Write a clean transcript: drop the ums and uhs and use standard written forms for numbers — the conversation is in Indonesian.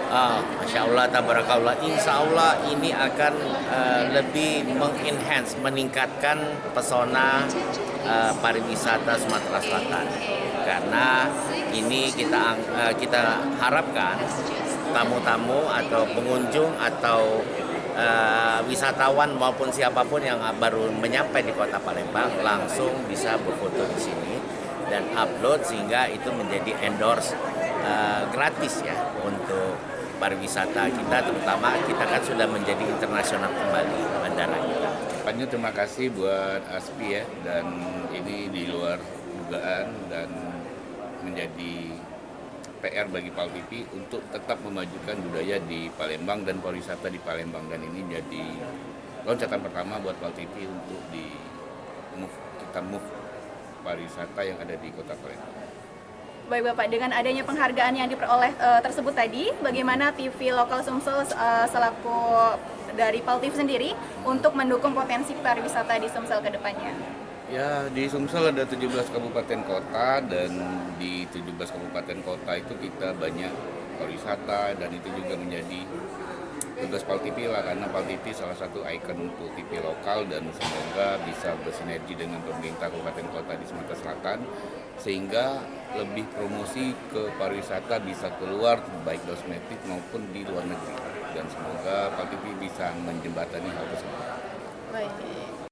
Masya Allah, tabarakallah. Insya Allah ini akan lebih mengenhance, meningkatkan pesona pariwisata Sumatera Selatan. Karena ini kita harapkan tamu-tamu atau pengunjung atau wisatawan maupun siapapun yang baru menyampai di Kota Palembang langsung bisa berfoto di sini dan upload sehingga itu menjadi endorse gratis ya untuk pariwisata kita, terutama kita kan sudah menjadi internasional kembali bandara kita. Tepatnya terima kasih buat ASPI ya, dan ini di luar dugaan dan menjadi PR bagi PAL-PP untuk tetap memajukan budaya di Palembang dan pariwisata di Palembang, dan ini jadi loncatan pertama buat PAL-PP untuk kita move pariwisata yang ada di Kota Palembang. Baik Bapak, dengan adanya penghargaan yang diperoleh tersebut tadi, bagaimana TV lokal Sumsel selaku dari PAL TV sendiri untuk mendukung potensi pariwisata di Sumsel ke depannya? Ya, di Sumsel ada 17 kabupaten kota, dan di 17 kabupaten kota itu kita banyak pariwisata, dan itu juga menjadi tugas PAL TV lah, karena PAL TV salah satu ikon untuk TV lokal, dan semoga bisa bersinergi dengan pemerintah kabupaten kota di Sumatera Selatan sehingga lebih promosi ke pariwisata bisa keluar baik domestik maupun di luar negeri, dan semoga PAL TV bisa menjembatani hal tersebut. Baik.